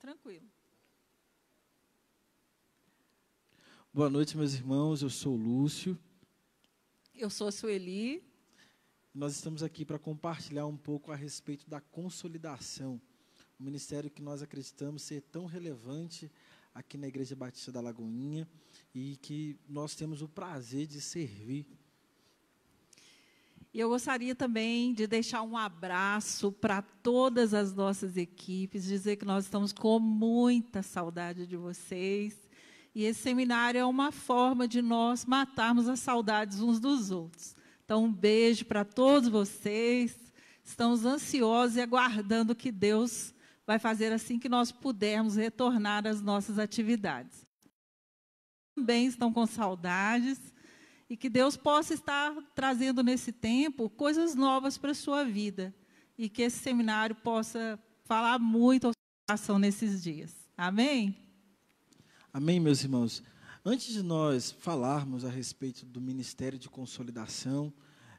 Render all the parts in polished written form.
tranquilo. Boa noite, meus irmãos. Eu sou o Lúcio. Eu sou a Sueli. Nós estamos aqui para compartilhar um pouco a respeito da consolidação, um ministério que nós acreditamos ser tão relevante aqui na Igreja Batista da Lagoinha e que nós temos o prazer de servir. E eu gostaria também de deixar um abraço para todas as nossas equipes, dizer que nós estamos com muita saudade de vocês. E esse seminário é uma forma de nós matarmos as saudades uns dos outros. Então, um beijo para todos vocês. Estamos ansiosos e aguardando o que Deus vai fazer assim que nós pudermos retornar às nossas atividades. Também estão com saudades e que Deus possa estar trazendo nesse tempo coisas novas para a sua vida e que esse seminário possa falar muito ao seu coração nesses dias. Amém? Amém, meus irmãos. Antes de nós falarmos a respeito do Ministério de Consolidação,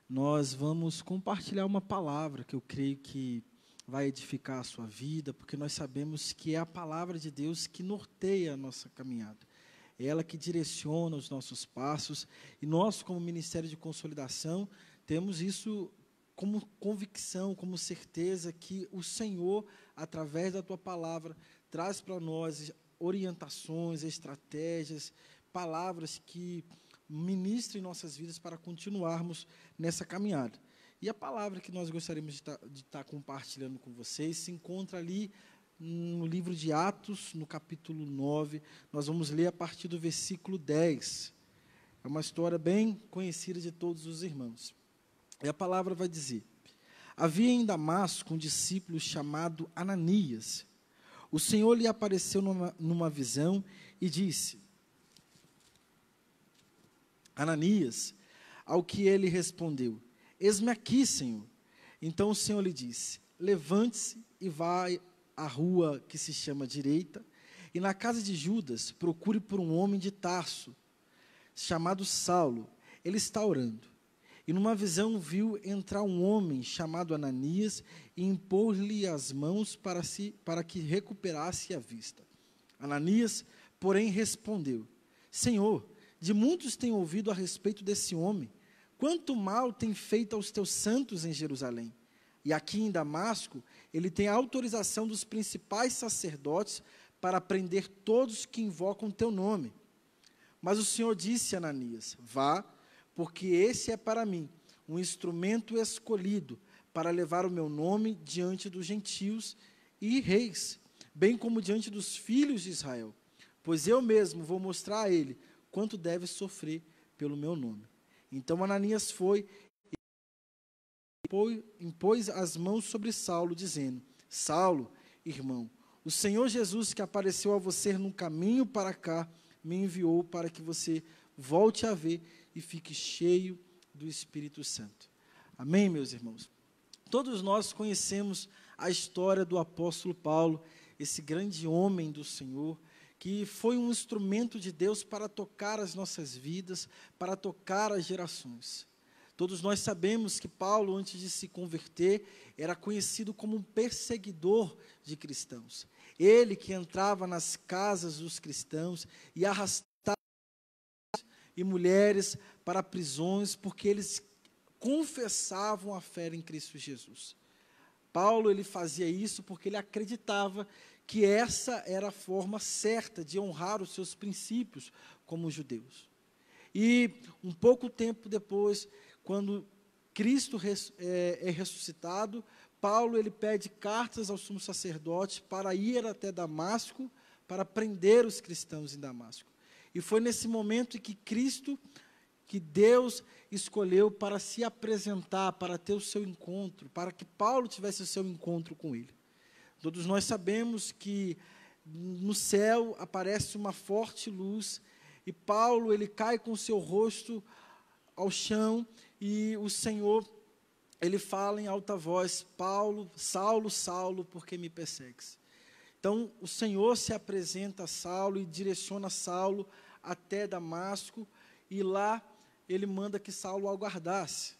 nós vamos compartilhar uma palavra que eu creio que vai edificar a sua vida, porque nós sabemos que é a palavra de Deus que norteia a nossa caminhada. É ela que direciona os nossos passos, e nós, como Ministério de Consolidação, temos isso como convicção, como certeza que o Senhor, através da tua palavra, traz para nós orientações, estratégias, palavras que ministrem nossas vidas para continuarmos nessa caminhada. E a palavra que nós gostaríamos de estar compartilhando com vocês se encontra ali no livro de Atos, no capítulo 9. Nós vamos ler a partir do versículo 10. É uma história bem conhecida de todos os irmãos. E a palavra vai dizer: havia em Damasco um discípulo chamado Ananias. O Senhor lhe apareceu numa visão e disse: Ananias. Ao que ele respondeu: eis-me aqui, Senhor. Então o Senhor lhe disse: levante-se e vá à rua que se chama Direita, e na casa de Judas procure por um homem de Tarso, chamado Saulo. Ele está orando. E numa visão viu entrar um homem chamado Ananias e impor-lhe as mãos para que recuperasse a vista. Ananias, porém, respondeu: Senhor, de muitos tenho ouvido a respeito desse homem, quanto mal tem feito aos teus santos em Jerusalém. E aqui em Damasco, ele tem a autorização dos principais sacerdotes para prender todos que invocam teu nome. Mas o Senhor disse a Ananias: vá, porque esse é para mim um instrumento escolhido para levar o meu nome diante dos gentios e reis, bem como diante dos filhos de Israel, pois eu mesmo vou mostrar a ele quanto deve sofrer pelo meu nome. Então Ananias foi e impôs as mãos sobre Saulo, dizendo: Saulo, irmão, o Senhor Jesus que apareceu a você no caminho para cá, me enviou para que você volte a ver e fique cheio do Espírito Santo. Amém, meus irmãos? Todos nós conhecemos a história do apóstolo Paulo, esse grande homem do Senhor, que foi um instrumento de Deus para tocar as nossas vidas, para tocar as gerações. Todos nós sabemos que Paulo, antes de se converter, era conhecido como um perseguidor de cristãos. Ele que entrava nas casas dos cristãos e arrastava e mulheres para prisões, porque eles confessavam a fé em Cristo Jesus. Paulo, ele fazia isso porque ele acreditava que essa era a forma certa de honrar os seus princípios como judeus. E um pouco tempo depois, quando Cristo é ressuscitado, Paulo ele pede cartas ao sumo sacerdote para ir até Damasco, para prender os cristãos em Damasco. E foi nesse momento em que que Deus escolheu para se apresentar, para ter o seu encontro, para que Paulo tivesse o seu encontro com ele. Todos nós sabemos que no céu aparece uma forte luz, e Paulo ele cai com o seu rosto ao chão, e o Senhor, ele fala em alta voz: Saulo, Saulo, por que me persegues? Então, o Senhor se apresenta a Saulo e direciona Saulo até Damasco, e lá ele manda que Saulo aguardasse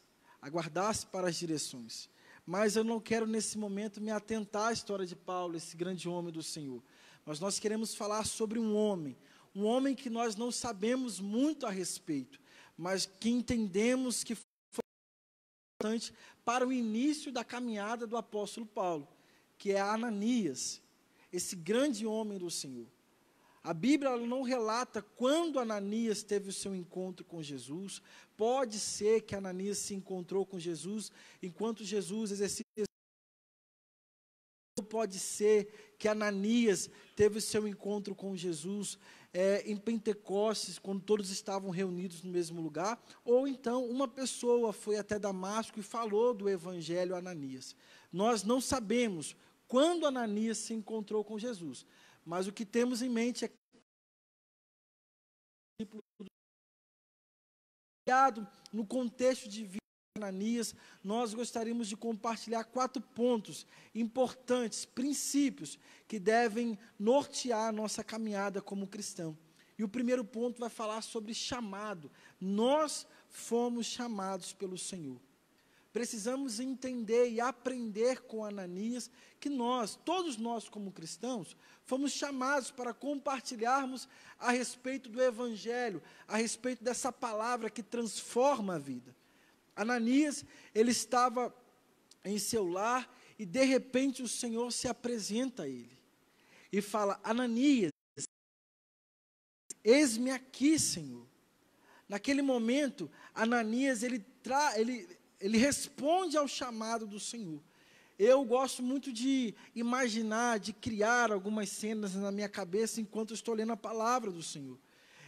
para as direções. Mas eu não quero, nesse momento, me atentar à história de Paulo, esse grande homem do Senhor. mas nós queremos falar sobre um homem que nós não sabemos muito a respeito, mas que entendemos que foi importante para o início da caminhada do apóstolo Paulo, que é Ananias, esse grande homem do Senhor. A Bíblia ela não relata quando Ananias teve o seu encontro com Jesus. Pode ser que Ananias se encontrou com Jesus enquanto Jesus exercia. Pode ser que Ananias teve o seu encontro com Jesus em Pentecostes, quando todos estavam reunidos no mesmo lugar, ou então uma pessoa foi até Damasco e falou do evangelho a Ananias. Nós não sabemos quando Ananias se encontrou com Jesus, mas o que temos em mente é que no contexto de vida de Ananias, nós gostaríamos de compartilhar 4 pontos importantes, princípios, que devem nortear a nossa caminhada como cristão. E o primeiro ponto vai falar sobre chamado. Nós fomos chamados pelo Senhor. Precisamos entender e aprender com Ananias que todos nós como cristãos, fomos chamados para compartilharmos a respeito do Evangelho, a respeito dessa palavra que transforma a vida. Ananias, ele estava em seu lar e de repente o Senhor se apresenta a ele e fala: Ananias, eis-me aqui, Senhor. Naquele momento, Ananias, ele responde ao chamado do Senhor. Eu gosto muito de imaginar, de criar algumas cenas na minha cabeça enquanto eu estou lendo a palavra do Senhor.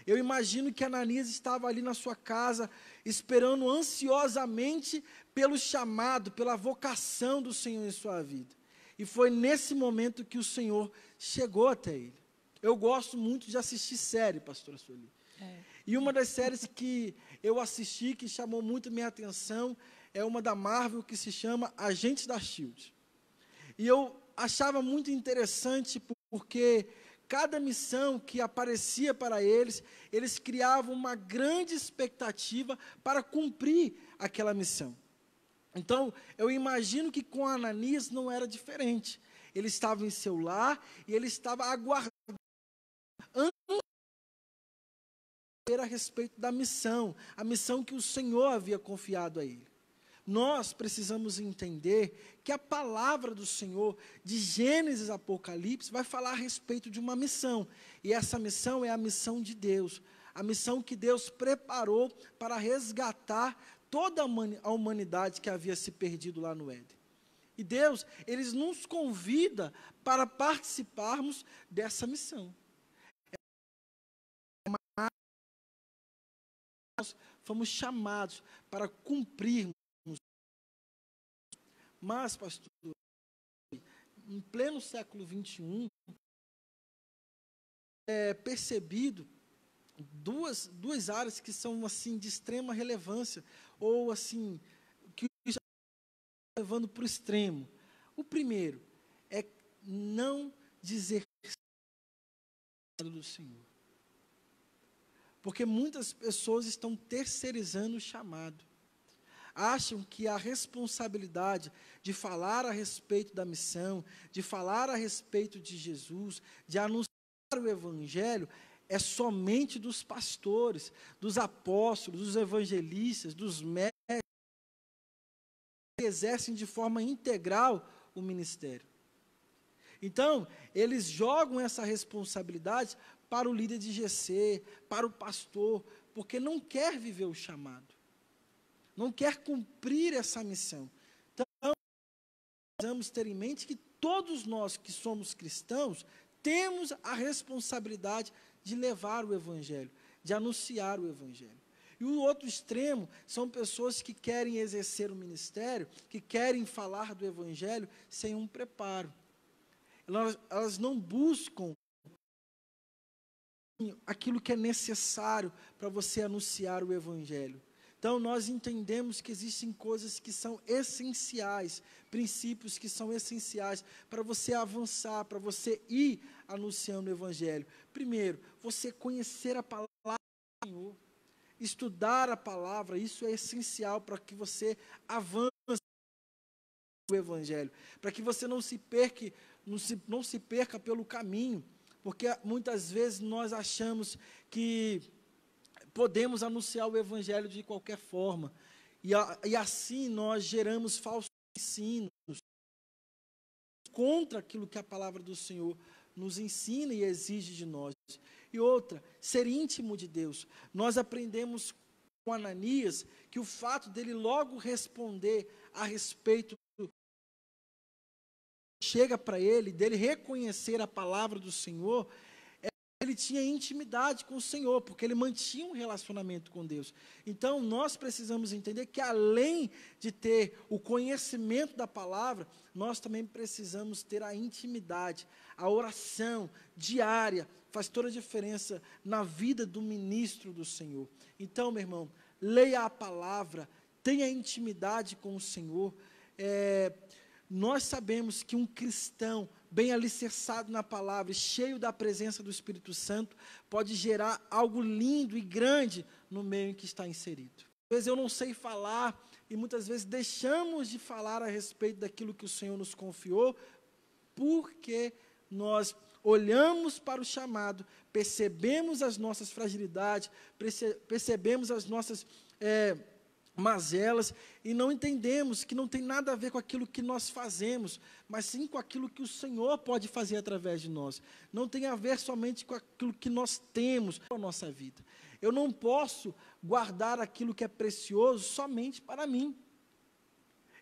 Eu imagino que Ananias estava ali na sua casa, esperando ansiosamente pelo chamado, pela vocação do Senhor em sua vida. E foi nesse momento que o Senhor chegou até ele. Eu gosto muito de assistir série, pastora Sueli. E uma das séries que eu assisti, que chamou muito minha atenção, é uma da Marvel que se chama Agentes da S.H.I.E.L.D. E eu achava muito interessante porque cada missão que aparecia para eles criavam uma grande expectativa para cumprir aquela missão. Então, eu imagino que com Ananias não era diferente. Ele estava em seu lar e ele estava aguardando a respeito da missão, a missão que o Senhor havia confiado a ele. Nós precisamos entender que a palavra do Senhor, de Gênesis a Apocalipse, vai falar a respeito de uma missão. E essa missão é a missão de Deus. A missão que Deus preparou para resgatar toda a humanidade que havia se perdido lá no Éden. E Deus, Ele nos convida para participarmos dessa missão. Nós fomos chamados para cumprirmos. Mas, pastor, em pleno século XXI, é percebido duas áreas que são assim de extrema relevância, ou assim, que já está levando para o extremo. O primeiro é não dizer do Senhor. Porque muitas pessoas estão terceirizando o chamado. Acham que a responsabilidade de falar a respeito da missão, de falar a respeito de Jesus, de anunciar o Evangelho, é somente dos pastores, dos apóstolos, dos evangelistas, dos mestres, que exercem de forma integral o ministério. Então, eles jogam essa responsabilidade para o líder de GC, para o pastor, porque não quer viver o chamado. Não quer cumprir essa missão. Então, precisamos ter em mente que todos nós que somos cristãos, temos a responsabilidade de levar o Evangelho, de anunciar o Evangelho. E o outro extremo são pessoas que querem exercer o ministério, que querem falar do Evangelho sem um preparo. Elas não buscam aquilo que é necessário para você anunciar o Evangelho. Então, nós entendemos que existem coisas que são essenciais, princípios que são essenciais para você avançar, para você ir anunciando o Evangelho. Primeiro, você conhecer a palavra do Senhor, estudar a palavra, isso é essencial para que você avance o Evangelho, para que você não se perca pelo caminho. porque muitas vezes nós achamos que podemos anunciar o evangelho de qualquer forma, e assim nós geramos falsos ensinos contra aquilo que a palavra do Senhor nos ensina e exige de nós. E outra, ser íntimo de Deus. Nós aprendemos com Ananias que o fato dele logo responder a respeito chega para ele, dele reconhecer a palavra do Senhor, ele tinha intimidade com o Senhor, porque ele mantinha um relacionamento com Deus. Então, nós precisamos entender que, além de ter o conhecimento da palavra, nós também precisamos ter a intimidade, a oração diária, faz toda a diferença na vida do ministro do Senhor. Então, meu irmão, leia a palavra, tenha intimidade com o Senhor. Nós sabemos que um cristão bem alicerçado na palavra, cheio da presença do Espírito Santo, pode gerar algo lindo e grande no meio em que está inserido. Às vezes eu não sei falar, e muitas vezes deixamos de falar a respeito daquilo que o Senhor nos confiou, porque nós olhamos para o chamado, percebemos as nossas fragilidades, percebemos as nossas mazelas, e não entendemos que não tem nada a ver com aquilo que nós fazemos, mas sim com aquilo que o Senhor pode fazer através de nós. Não tem a ver somente com aquilo que nós temos na nossa vida. Eu não posso guardar aquilo que é precioso somente para mim.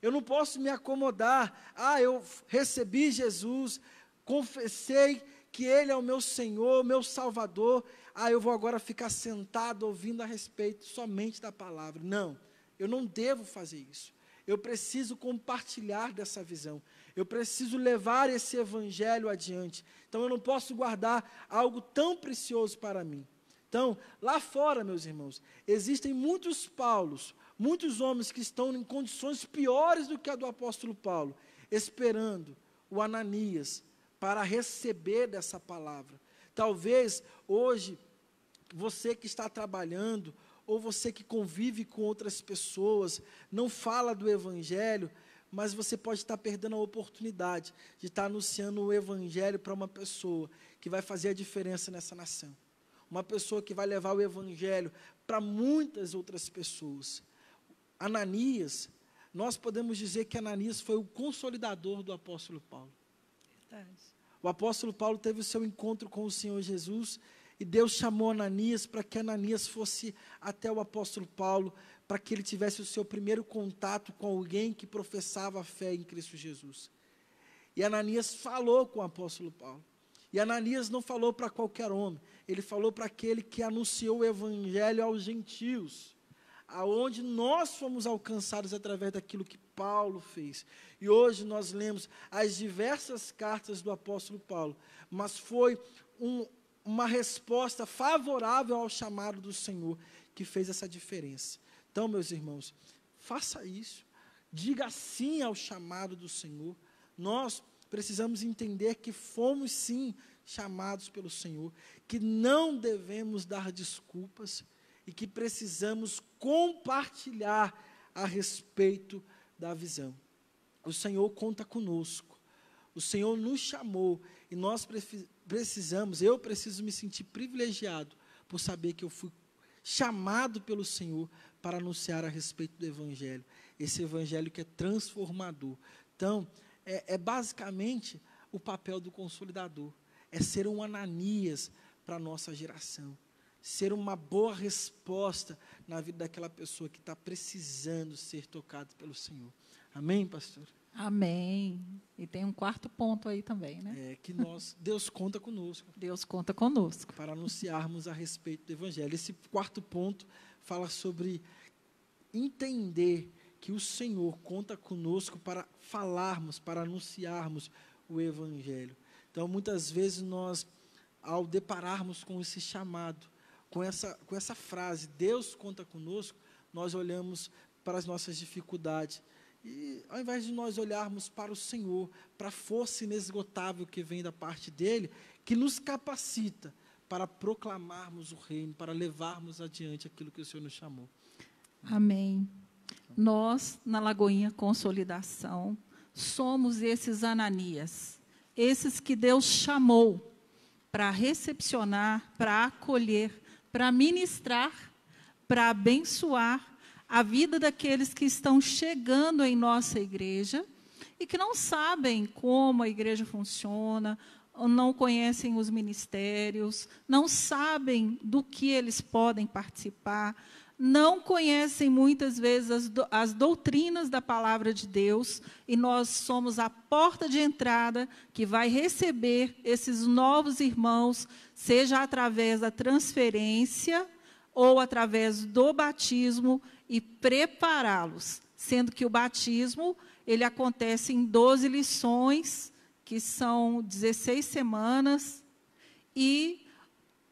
Eu não posso me acomodar. Eu recebi Jesus, confessei que Ele é o meu Senhor, meu Salvador. Eu vou agora ficar sentado ouvindo a respeito somente da palavra. Não. Eu não devo fazer isso. Eu preciso compartilhar dessa visão. Eu preciso levar esse evangelho adiante. Então, eu não posso guardar algo tão precioso para mim. Então, lá fora, meus irmãos, existem muitos Paulos, muitos homens que estão em condições piores do que a do apóstolo Paulo, esperando o Ananias para receber dessa palavra. Talvez, hoje, você que está trabalhando, ou você que convive com outras pessoas, não fala do evangelho, mas você pode estar perdendo a oportunidade de estar anunciando o evangelho para uma pessoa que vai fazer a diferença nessa nação. Uma pessoa que vai levar o evangelho para muitas outras pessoas. Ananias, nós podemos dizer que Ananias foi o consolidador do apóstolo Paulo. Verdade. O apóstolo Paulo teve o seu encontro com o Senhor Jesus, e Deus chamou Ananias para que Ananias fosse até o apóstolo Paulo, para que ele tivesse o seu primeiro contato com alguém que professava a fé em Cristo Jesus. E Ananias falou com o apóstolo Paulo. E Ananias não falou para qualquer homem, ele falou para aquele que anunciou o evangelho aos gentios, aonde nós fomos alcançados através daquilo que Paulo fez. E hoje nós lemos as diversas cartas do apóstolo Paulo, mas foi uma resposta favorável ao chamado do Senhor que fez essa diferença. Então, meus irmãos, faça isso, diga sim ao chamado do Senhor. Nós precisamos entender que fomos sim chamados pelo Senhor, que não devemos dar desculpas e que precisamos compartilhar a respeito da visão. O Senhor conta conosco, o Senhor nos chamou e nós eu preciso me sentir privilegiado por saber que eu fui chamado pelo Senhor para anunciar a respeito do evangelho, esse evangelho que é transformador. Então, basicamente o papel do consolidador, é ser um Ananias para a nossa geração, ser uma boa resposta na vida daquela pessoa que está precisando ser tocado pelo Senhor. Amém, pastor? Amém. E tem um quarto ponto aí também, né? Que Deus conta conosco. Deus conta conosco. Para anunciarmos a respeito do evangelho. Esse quarto ponto fala sobre entender que o Senhor conta conosco para falarmos, para anunciarmos o evangelho. Então, muitas vezes nós, ao depararmos com esse chamado, com essa frase, Deus conta conosco, nós olhamos para as nossas dificuldades. E ao invés de nós olharmos para o Senhor, para a força inesgotável que vem da parte dEle, que nos capacita para proclamarmos o reino, para levarmos adiante aquilo que o Senhor nos chamou. Amém. Nós, na Lagoinha Consolidação, somos esses Ananias, esses que Deus chamou para recepcionar, para acolher, para ministrar, para abençoar a vida daqueles que estão chegando em nossa igreja e que não sabem como a igreja funciona, ou não conhecem os ministérios, não sabem do que eles podem participar, não conhecem muitas vezes as doutrinas da palavra de Deus, e nós somos a porta de entrada que vai receber esses novos irmãos, seja através da transferência ou através do batismo, e prepará-los, sendo que o batismo ele acontece em 12 lições, que são 16 semanas, e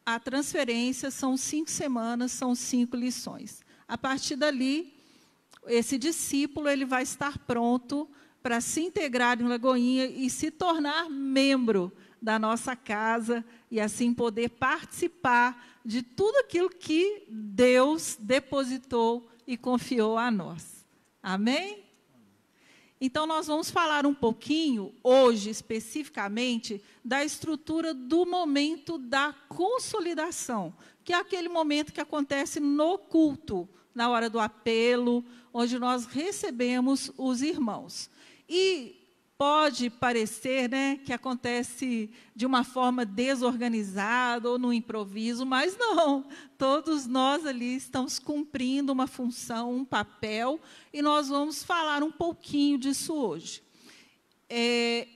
a transferência são 5 semanas, são 5 lições. A partir dali, esse discípulo ele vai estar pronto para se integrar em Lagoinha e se tornar membro da nossa casa, e assim poder participar de tudo aquilo que Deus depositou e confiou a nós. Amém? Então, nós vamos falar um pouquinho, hoje, especificamente, da estrutura do momento da consolidação, que é aquele momento que acontece no culto, na hora do apelo, onde nós recebemos os irmãos. E pode parecer, né, que acontece de uma forma desorganizada ou no improviso, mas não. Todos nós ali estamos cumprindo uma função, um papel, e nós vamos falar um pouquinho disso hoje.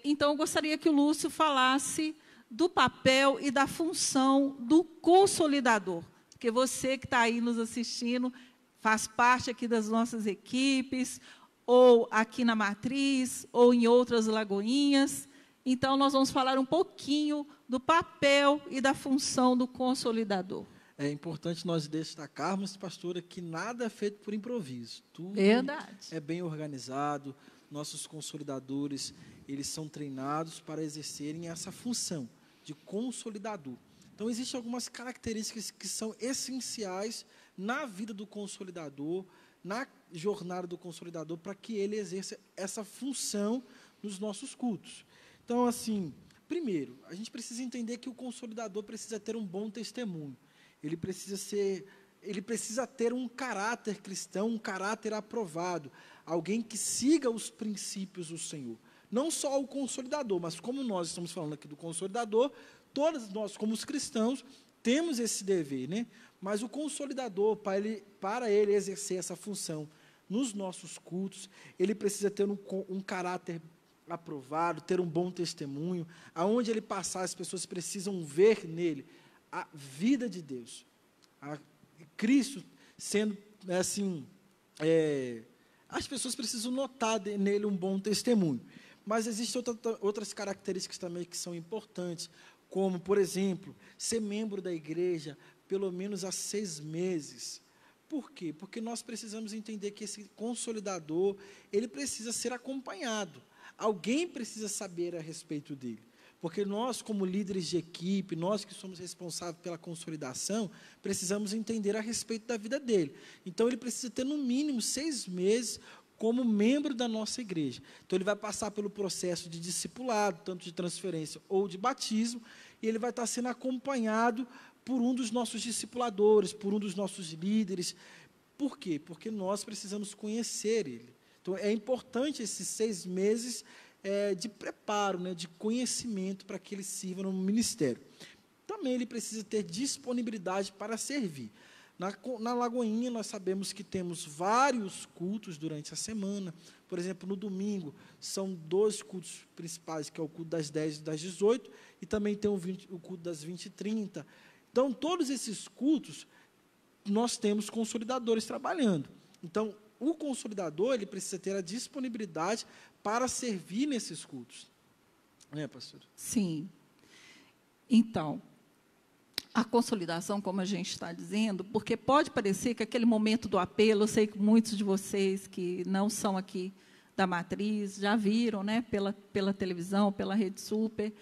Então, eu gostaria que o Lúcio falasse do papel e da função do consolidador, porque você que está aí nos assistindo faz parte aqui das nossas equipes, ou aqui na Matriz, ou em outras Lagoinhas. Então, nós vamos falar um pouquinho do papel e da função do consolidador. É importante nós destacarmos, pastora, que nada é feito por improviso. Tudo Verdade. É bem organizado. Nossos consolidadores, eles são treinados para exercerem essa função de consolidador. Então, existem algumas características que são essenciais na vida do consolidador, na jornada do consolidador, para que ele exerça essa função nos nossos cultos. Então, assim, primeiro, a gente precisa entender que o consolidador precisa ter um bom testemunho. Ele precisa ter um caráter cristão, um caráter aprovado, alguém que siga os princípios do Senhor. Não só o consolidador, mas como nós estamos falando aqui do consolidador, todos nós, como os cristãos, temos esse dever, né? Mas o consolidador, para ele exercer essa função nos nossos cultos, ele precisa ter um caráter aprovado, ter um bom testemunho, aonde ele passar, as pessoas precisam ver nele a vida de Deus, Cristo sendo, assim, as pessoas precisam notar nele um bom testemunho. Mas existem outras características também que são importantes, como, por exemplo, ser membro da igreja pelo menos há 6 meses. Por quê? Porque nós precisamos entender que esse consolidador, ele precisa ser acompanhado. Alguém precisa saber a respeito dele. Porque nós, como líderes de equipe, nós que somos responsáveis pela consolidação, precisamos entender a respeito da vida dele. Então, ele precisa ter, no mínimo, 6 meses como membro da nossa igreja. Então, ele vai passar pelo processo de discipulado, tanto de transferência ou de batismo, e ele vai estar sendo acompanhado por um dos nossos discipuladores, por um dos nossos líderes. Por quê? Porque nós precisamos conhecer ele. Então, é importante esses 6 meses de preparo, né, de conhecimento para que ele sirva no ministério. Também ele precisa ter disponibilidade para servir. Na Lagoinha, nós sabemos que temos vários cultos durante a semana. Por exemplo, no domingo, são 2 cultos principais, que é o culto das 10 e das 18, e também tem o culto das 20 e 30. Então, todos esses cultos, nós temos consolidadores trabalhando. Então, o consolidador, ele precisa ter a disponibilidade para servir nesses cultos. Pastor? Sim. Então, a consolidação, como a gente está dizendo, porque pode parecer que aquele momento do apelo, eu sei que muitos de vocês que não são aqui da Matriz já viram, né, pela televisão, pela Rede Super,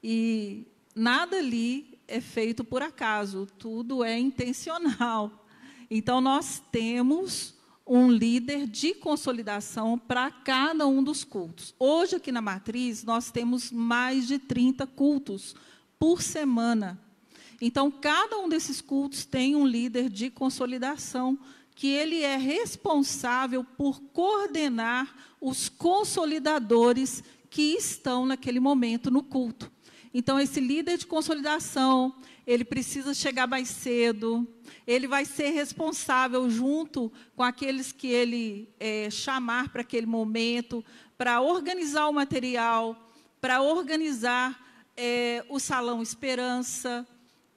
e nada ali é feito por acaso, tudo é intencional. Então, nós temos um líder de consolidação para cada um dos cultos. Hoje, aqui na Matriz, nós temos mais de 30 cultos por semana. Então, cada um desses cultos tem um líder de consolidação, que ele é responsável por coordenar os consolidadores que estão naquele momento no culto. Então, esse líder de consolidação, ele precisa chegar mais cedo, ele vai ser responsável junto com aqueles que ele chamar para aquele momento, para organizar o material, para organizar o Salão Esperança,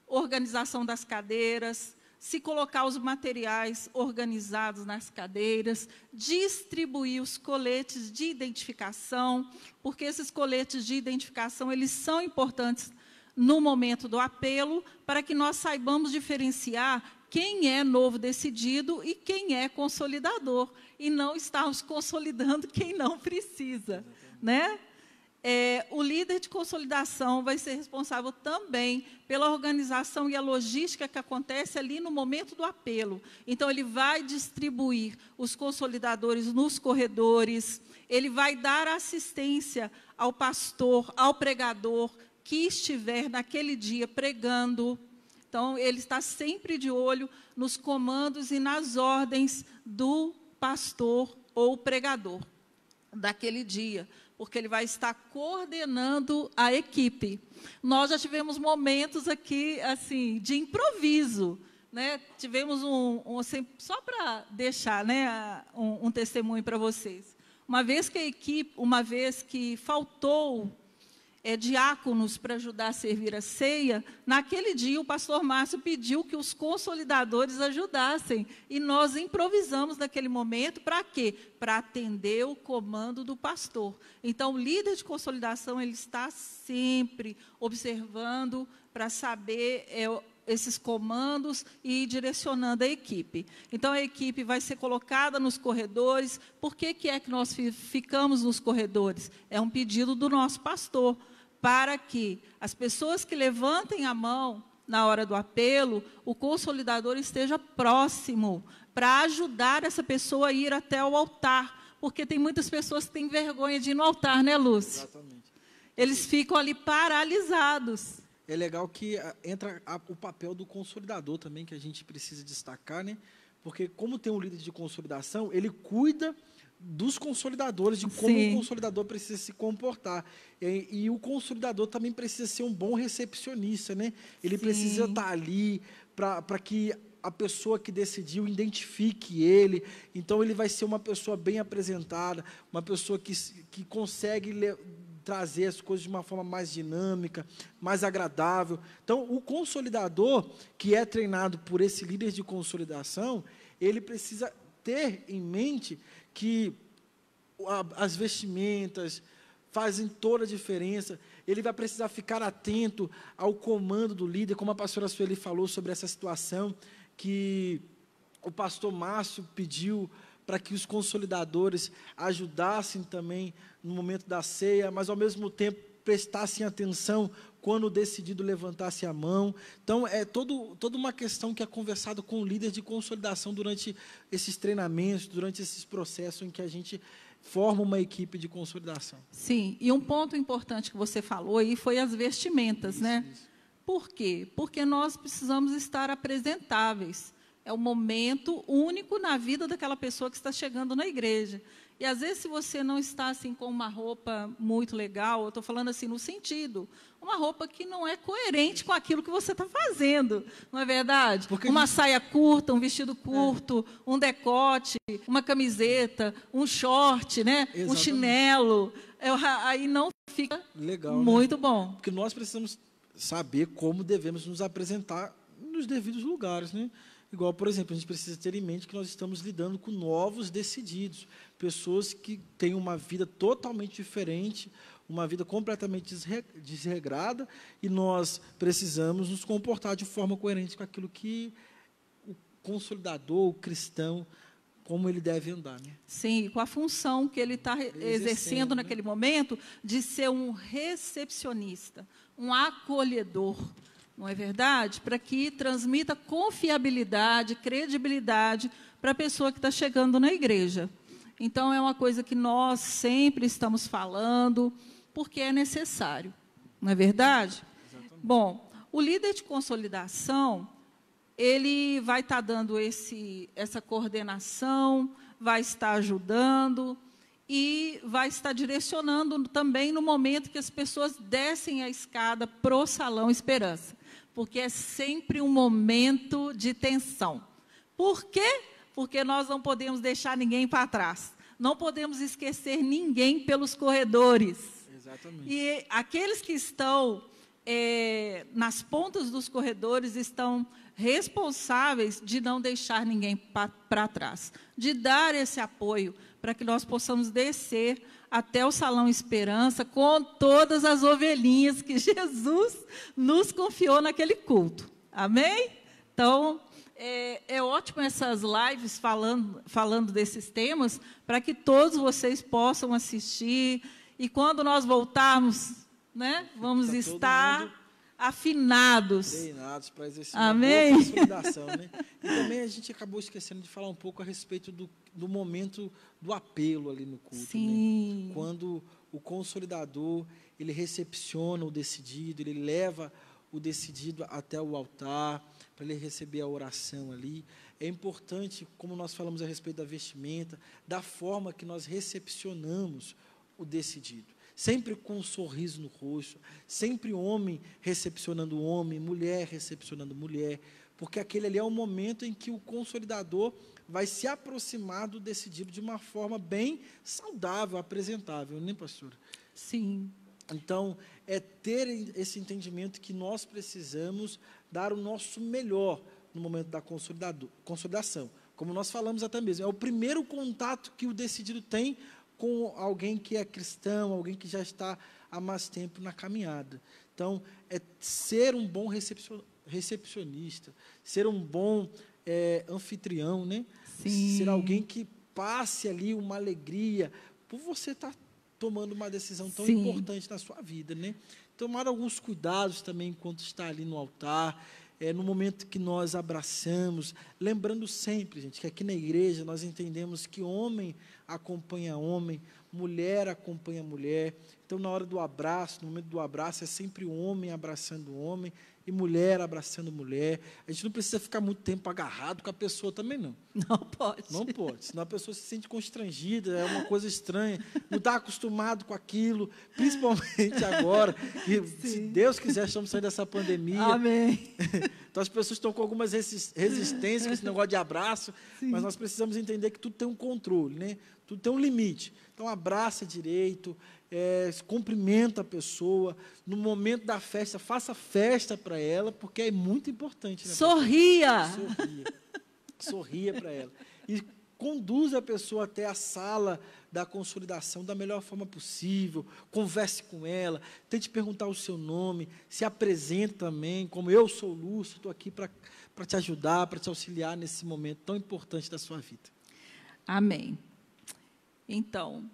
organização das cadeiras, se colocar os materiais organizados nas cadeiras, distribuir os coletes de identificação, porque esses coletes de identificação, eles são importantes no momento do apelo, para que nós saibamos diferenciar quem é novo decidido e quem é consolidador, e não estarmos consolidando quem não precisa, né? O líder de consolidação vai ser responsável também pela organização e a logística que acontece ali no momento do apelo. Então, ele vai distribuir os consolidadores nos corredores, ele vai dar assistência ao pastor, ao pregador que estiver naquele dia pregando. Então, ele está sempre de olho nos comandos e nas ordens do pastor ou pregador daquele dia, porque ele vai estar coordenando a equipe. Nós já tivemos momentos aqui, assim, de improviso, né? Tivemos assim, só para deixar, né, um testemunho para vocês. Uma vez que faltou diáconos para ajudar a servir a ceia, naquele dia o pastor Márcio pediu que os consolidadores ajudassem, e nós improvisamos naquele momento. Para quê? Para atender o comando do pastor. Então, o líder de consolidação, ele está sempre observando para saber esses comandos e direcionando a equipe. Então, a equipe vai ser colocada nos corredores. Por que é que nós ficamos nos corredores? É um pedido do nosso pastor, para que as pessoas que levantem a mão na hora do apelo, o consolidador esteja próximo, para ajudar essa pessoa a ir até o altar, porque tem muitas pessoas que têm vergonha de ir no altar, né, Lúcio? Exatamente. Eles ficam ali paralisados. É legal que entra o papel do consolidador também, que a gente precisa destacar, né? Porque, como tem um líder de consolidação, ele cuida dos consolidadores, de como o consolidador precisa se comportar. E o consolidador também precisa ser um bom recepcionista, né? Ele precisa estar ali para que a pessoa que decidiu identifique ele. Então, ele vai ser uma pessoa bem apresentada, uma pessoa que consegue trazer as coisas de uma forma mais dinâmica, mais agradável. Então, o consolidador, que é treinado por esse líder de consolidação, ele precisa ter em mente que as vestimentas fazem toda a diferença. Ele vai precisar ficar atento ao comando do líder, como a pastora Sueli falou sobre essa situação, que o pastor Márcio pediu para que os consolidadores ajudassem também no momento da ceia, mas, ao mesmo tempo, prestassem atenção quando o decidido levantasse a mão. Então, é toda uma questão que é conversada com o líder de consolidação durante esses treinamentos, durante esses processos em que a gente forma uma equipe de consolidação. Sim, e um ponto importante que você falou aí foi as vestimentas, né? Isso. Por quê? Porque nós precisamos estar apresentáveis. É um momento único na vida daquela pessoa que está chegando na igreja. E, às vezes, se você não está assim com uma roupa muito legal, eu estou falando assim no sentido, uma roupa que não é coerente com aquilo que você está fazendo, não é verdade? Porque uma saia curta, um vestido curto, um decote, uma camiseta, um short, né? Um chinelo, aí não fica legal, muito bom. Porque nós precisamos saber como devemos nos apresentar nos devidos lugares, né? Igual, por exemplo, a gente precisa ter em mente que nós estamos lidando com novos decididos, pessoas que têm uma vida totalmente diferente, uma vida completamente desregrada, e nós precisamos nos comportar de forma coerente com aquilo que o consolidador, o cristão, como ele deve andar, né? Sim, com a função que ele está exercendo naquele momento de ser um recepcionista, um acolhedor. Não é verdade? Para que transmita confiabilidade, credibilidade para a pessoa que está chegando na igreja. Então, é uma coisa que nós sempre estamos falando, porque é necessário. Não é verdade? Exatamente. Bom, o líder de consolidação, ele vai estar dando essa coordenação, vai estar ajudando e vai estar direcionando também no momento que as pessoas descem a escada para o Salão Esperança, porque é sempre um momento de tensão. Por quê? Porque nós não podemos deixar ninguém para trás, não podemos esquecer ninguém pelos corredores. Exatamente. E aqueles que estão nas pontas dos corredores estão responsáveis de não deixar ninguém para trás, de dar esse apoio para que nós possamos descer até o Salão Esperança com todas as ovelhinhas que Jesus nos confiou naquele culto. Amém? Então, é ótimo essas lives falando desses temas, para que todos vocês possam assistir, e quando nós voltarmos, né, vamos estar afinados. Treinados para exercer Amém? uma boa consolidação, né? E também a gente acabou esquecendo de falar um pouco a respeito do momento do apelo ali no culto. Sim. Né? Quando o consolidador, ele recepciona o decidido, ele leva o decidido até o altar, para ele receber a oração ali. É importante, como nós falamos a respeito da vestimenta, da forma que nós recepcionamos o decidido. Sempre com um sorriso no rosto, sempre homem recepcionando homem, mulher recepcionando mulher, porque aquele ali é o momento em que o consolidador vai se aproximar do decidido de uma forma bem saudável, apresentável, né, pastora? Sim. Então, é ter esse entendimento que nós precisamos dar o nosso melhor no momento da consolidação. Como nós falamos até mesmo, é o primeiro contato que o decidido tem com alguém que é cristão, alguém que já está há mais tempo na caminhada. Então, é ser um bom recepcionista, ser um bom anfitrião, né? Sim. Ser alguém que passe ali uma alegria por você estar tomando uma decisão tão Sim. importante na sua vida, né? Tomar alguns cuidados também enquanto está ali no altar, no momento que nós abraçamos, lembrando sempre, gente, que aqui na igreja nós entendemos que homem acompanha homem, mulher acompanha mulher. Então, na hora do abraço, no momento do abraço, é sempre o homem abraçando o homem e mulher abraçando mulher. A gente não precisa ficar muito tempo agarrado com a pessoa também, não. Não pode. Não pode, senão a pessoa se sente constrangida, é uma coisa estranha, não está acostumado com aquilo, principalmente agora, e se Deus quiser, estamos saindo dessa pandemia. Amém. Então as pessoas estão com algumas resistências com esse negócio de abraço, Sim. mas nós precisamos entender que tudo tem um controle, né? Tudo tem um limite. Então abraça direito, cumprimenta a pessoa, no momento da festa, faça festa para ela, porque é muito importante. Né, Sorria! Sorria para ela. E conduza a pessoa até a sala da consolidação da melhor forma possível, converse com ela, tente perguntar o seu nome, se apresente também, como eu sou Lúcio, estou aqui para te ajudar, para te auxiliar nesse momento tão importante da sua vida. Amém. Então,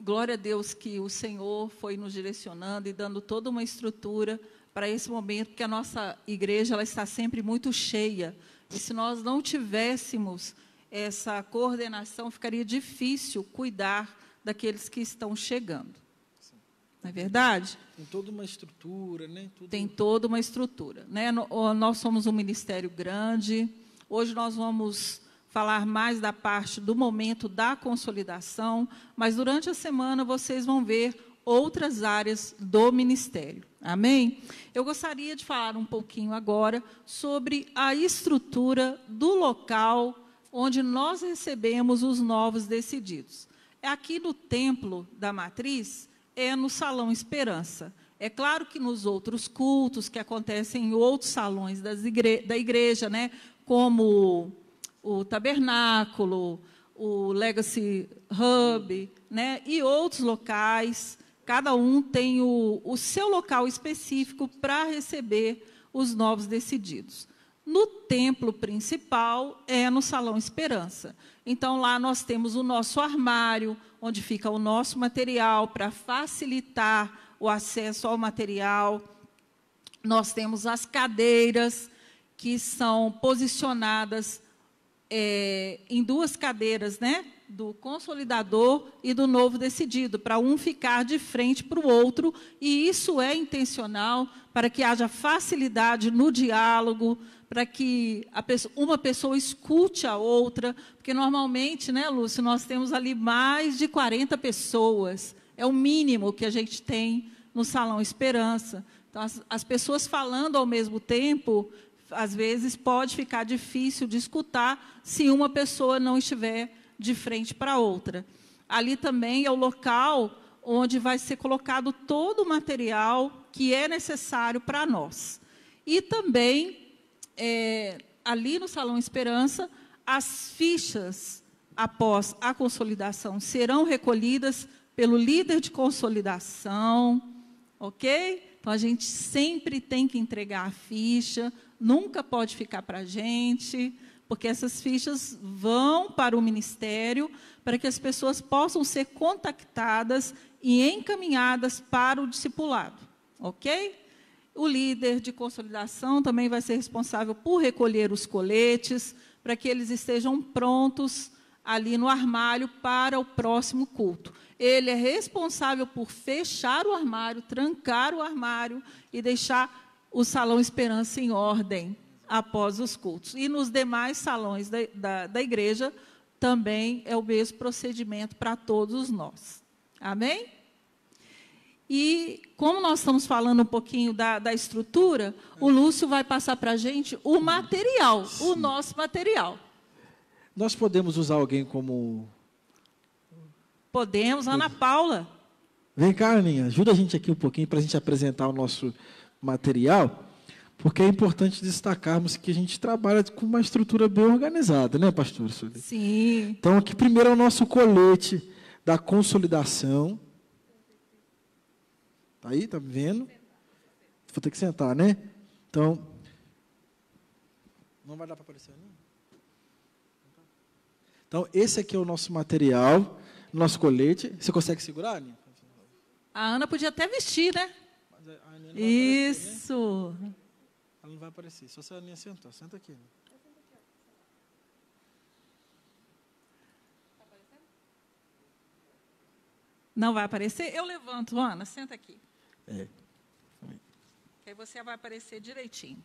glória a Deus que o Senhor foi nos direcionando e dando toda uma estrutura para esse momento, porque a nossa igreja ela está sempre muito cheia. E se nós não tivéssemos essa coordenação, ficaria difícil cuidar daqueles que estão chegando. Sim. Não é verdade? Tem toda uma estrutura, né? Tem toda uma estrutura, né? Nós somos um ministério grande. Hoje nós vamos falar mais da parte do momento da consolidação, mas durante a semana vocês vão ver outras áreas do ministério. Amém? Eu gostaria de falar um pouquinho agora sobre a estrutura do local onde nós recebemos os novos decididos. É aqui no Templo da Matriz, é no Salão Esperança. É claro que nos outros cultos que acontecem em outros salões da igreja, né, como o Tabernáculo, o Legacy Hub, né, e outros locais, cada um tem o seu local específico para receber os novos decididos. No templo principal é no Salão Esperança. Então, lá nós temos o nosso armário, onde fica o nosso material, para facilitar o acesso ao material. Nós temos as cadeiras, que são posicionadas em duas cadeiras, né, do consolidador e do novo decidido, para um ficar de frente para o outro, e isso é intencional para que haja facilidade no diálogo, para que uma pessoa escute a outra, porque normalmente, né, Lúcio, nós temos ali mais de 40 pessoas, é o mínimo que a gente tem no Salão Esperança. Então, as pessoas falando ao mesmo tempo, às vezes pode ficar difícil de escutar se uma pessoa não estiver de frente para a outra. Ali também é o local onde vai ser colocado todo o material que é necessário para nós. E também, ali no Salão Esperança, as fichas, após a consolidação, serão recolhidas pelo líder de consolidação, ok? Então, a gente sempre tem que entregar a ficha, nunca pode ficar para a gente, porque essas fichas vão para o ministério, para que as pessoas possam ser contactadas e encaminhadas para o discipulado, ok? O líder de consolidação também vai ser responsável por recolher os coletes, para que eles estejam prontos ali no armário para o próximo culto. Ele é responsável por fechar o armário, trancar o armário e deixar o Salão Esperança em ordem após os cultos. E nos demais salões da igreja, também é o mesmo procedimento para todos nós. Amém? E, como nós estamos falando um pouquinho da estrutura, o Lúcio vai passar para a gente o material, o nosso material. Nós podemos usar alguém como... Podemos, Ana Paula. Vem cá, Aninha, ajuda a gente aqui um pouquinho para a gente apresentar o nosso material, porque é importante destacarmos que a gente trabalha com uma estrutura bem organizada, né, pastor? Sim. Então, aqui primeiro é o nosso colete da consolidação. Tá aí, tá vendo? Vou ter que sentar, né? Então, não vai dar para aparecer, não? Então, esse aqui é o nosso material, nosso colete. Você consegue segurar, Aninha? A Ana podia até vestir, né? Mas a Aninha não vai Isso. aparecer, né? Ela não vai aparecer. Só se a Aninha sentar. Senta aqui. Né? Não vai aparecer? Eu levanto, Ana, senta aqui. É. Que aí você vai aparecer direitinho.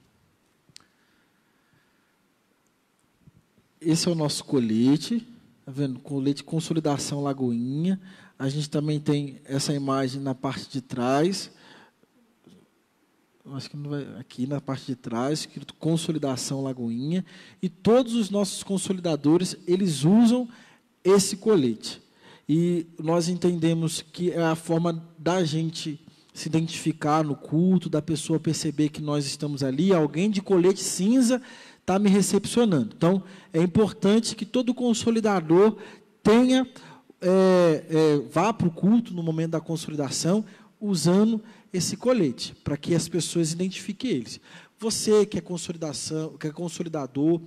Esse é o nosso colete, tá vendo? Colete Consolidação Lagoinha. A gente também tem essa imagem na parte de trás. Acho que não vai, aqui na parte de trás, escrito Consolidação Lagoinha. E todos os nossos consolidadores, eles usam esse colete. E nós entendemos que é a forma da gente se identificar no culto, da pessoa perceber que nós estamos ali, alguém de colete cinza está me recepcionando. Então, é importante que todo consolidador tenha, vá para o culto no momento da consolidação, usando esse colete, para que as pessoas identifiquem eles. Você que é consolidador,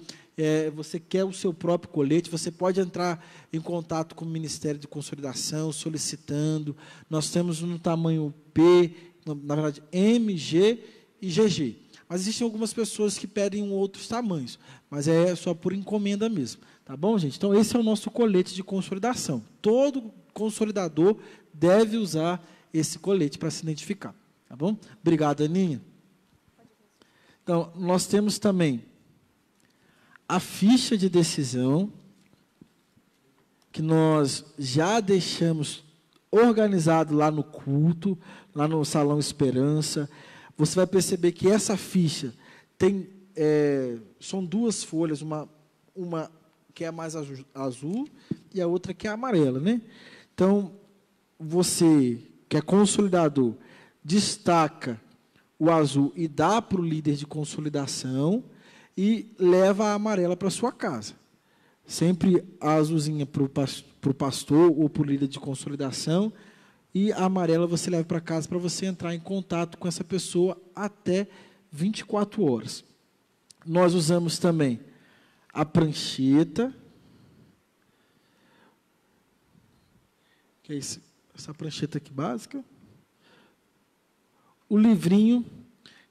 você quer o seu próprio colete, você pode entrar em contato com o Ministério de Consolidação, solicitando. Nós temos no tamanho P, na verdade, M, G e GG. Mas existem algumas pessoas que pedem outros tamanhos, mas é só por encomenda mesmo. Tá bom, gente? Então, esse é o nosso colete de consolidação. Todo consolidador deve usar esse colete para se identificar. Tá bom? Obrigado, Aninha. Então, nós temos também a ficha de decisão, que nós já deixamos organizado lá no culto, lá no Salão Esperança. Você vai perceber que essa ficha tem, são duas folhas, uma que é mais azul e a outra que é amarela, né? Então, você, que é consolidador, destaca o azul e dá para o líder de consolidação e leva a amarela para a sua casa. Sempre a azulzinha para o pastor ou para o líder de consolidação, e a amarela você leva para casa para você entrar em contato com essa pessoa até 24 horas. Nós usamos também a prancheta, que é essa prancheta aqui básica, o livrinho,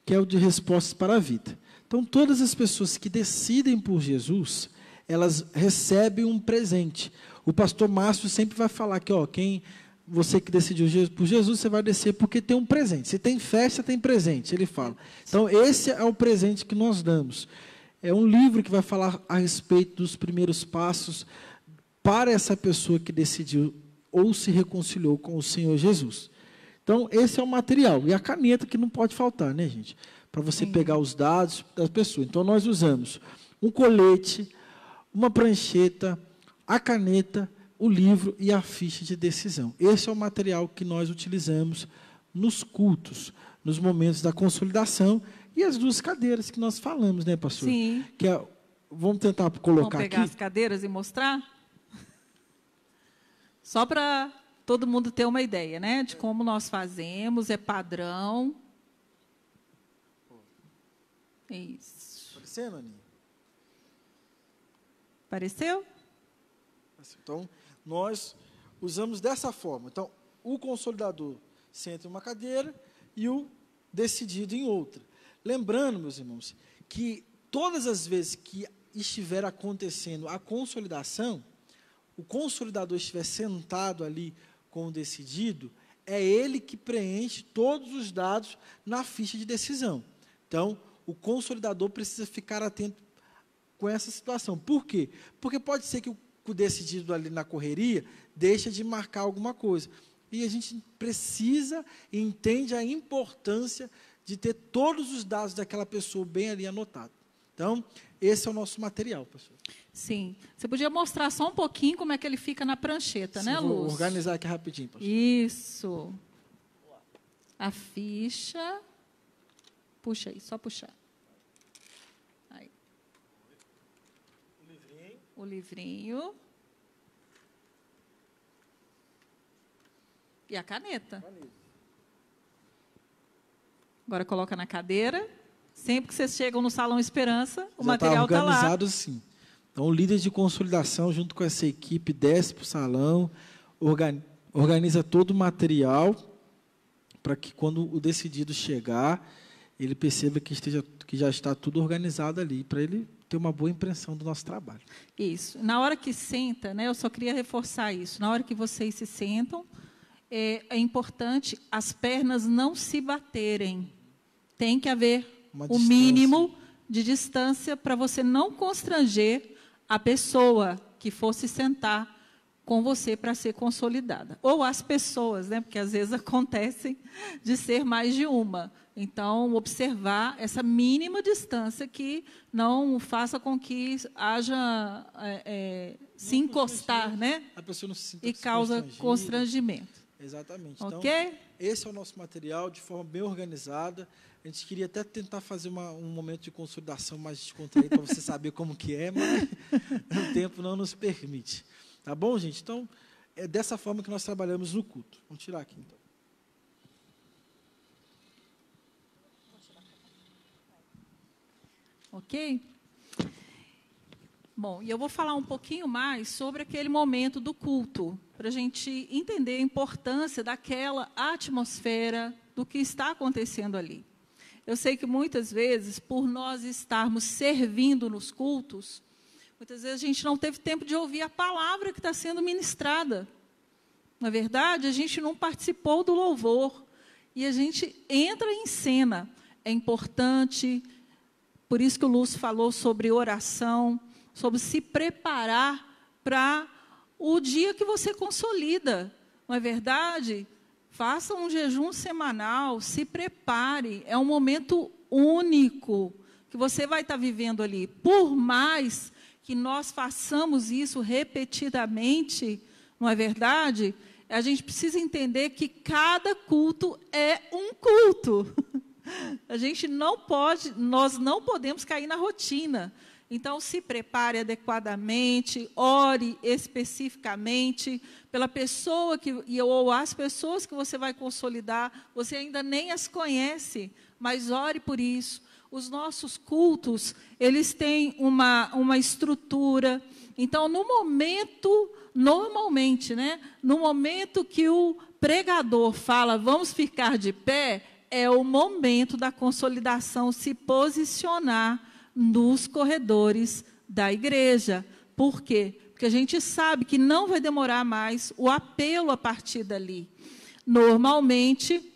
que é o de respostas para a vida. Então, todas as pessoas que decidem por Jesus, elas recebem um presente. O pastor Márcio sempre vai falar que, você que decidiu por Jesus, você vai descer porque tem um presente. Se tem festa, tem presente, ele fala. Então, esse é o presente que nós damos. É um livro que vai falar a respeito dos primeiros passos para essa pessoa que decidiu ou se reconciliou com o Senhor Jesus. Então, esse é o material. E a caneta que não pode faltar, né, gente? Para você pegar os dados da pessoa. Então, nós usamos um colete, uma prancheta, a caneta, o livro e a ficha de decisão. Esse é o material que nós utilizamos nos cultos, nos momentos da consolidação, e as 2 cadeiras que nós falamos, né, pastor? Sim. Vamos tentar colocar Vamos pegar aqui. as cadeiras e mostrar? Só para todo mundo ter uma ideia, né, de como nós fazemos, é padrão. Isso. Aparecendo, Aninha? Apareceu? Então, nós usamos dessa forma. Então, o consolidador senta em uma cadeira e o decidido em outra. Lembrando, meus irmãos, que todas as vezes que estiver acontecendo a consolidação, o consolidador estiver sentado ali com o decidido, é ele que preenche todos os dados na ficha de decisão. Então, o consolidador precisa ficar atento com essa situação. Por quê? Porque pode ser que o decidido ali na correria deixa de marcar alguma coisa. E a gente precisa e entende a importância de ter todos os dados daquela pessoa bem ali anotados. Então, esse é o nosso material, pastor. Sim. Você podia mostrar só um pouquinho como é que ele fica na prancheta, né, Luz? Vou organizar aqui rapidinho, pastor. Isso. A ficha. Puxa aí, só puxar. Aí. O livrinho. E a caneta. Agora coloca na cadeira. Sempre que vocês chegam no Salão Esperança, o material está lá. Organizado assim. Então, o líder de consolidação, junto com essa equipe, desce para o salão, organiza todo o material, para que, quando o decidido chegar, ele perceba que já está tudo organizado ali, para ele ter uma boa impressão do nosso trabalho. Isso. Na hora que senta, né, eu só queria reforçar isso, na hora que vocês se sentam, é importante as pernas não se baterem. Tem que haver o mínimo de distância para você não constranger a pessoa que fosse sentar com você para ser consolidada. Ou as pessoas, né? Porque às vezes acontecem de ser mais de uma. Então, observar essa mínima distância que não faça com que haja se encostar, né? A pessoa não se sinta e causa constrangimento. Exatamente. Ok? Então, esse é o nosso material, de forma bem organizada. A gente queria até tentar fazer um momento de consolidação mais descontraído, para você saber como que é, mas o tempo não nos permite. Tá bom, gente? Então, é dessa forma que nós trabalhamos no culto. Vamos tirar aqui, então. Ok? Bom, e eu vou falar um pouquinho mais sobre aquele momento do culto, para a gente entender a importância daquela atmosfera, do que está acontecendo ali. Eu sei que muitas vezes, por nós estarmos servindo nos cultos, muitas vezes a gente não teve tempo de ouvir a palavra que está sendo ministrada. Na verdade, a gente não participou do louvor, e a gente entra em cena. É importante, por isso que o Lúcio falou sobre oração, sobre se preparar para o dia que você consolida. Não é verdade? Faça um jejum semanal, se prepare. É um momento único que você vai estar vivendo ali. Por mais que nós façamos isso repetidamente, não é verdade? A gente precisa entender que cada culto é um culto. A gente não pode, nós não podemos cair na rotina. Então, se prepare adequadamente, ore especificamente pela pessoa ou as pessoas que você vai consolidar. Você ainda nem as conhece, mas ore por isso. Os nossos cultos, eles têm uma estrutura. Então, no momento, normalmente, né, no momento que o pregador fala, vamos ficar de pé, é o momento da consolidação se posicionar nos corredores da igreja, Por quê? Porque a gente sabe que não vai demorar mais o apelo a partir dali. Normalmente,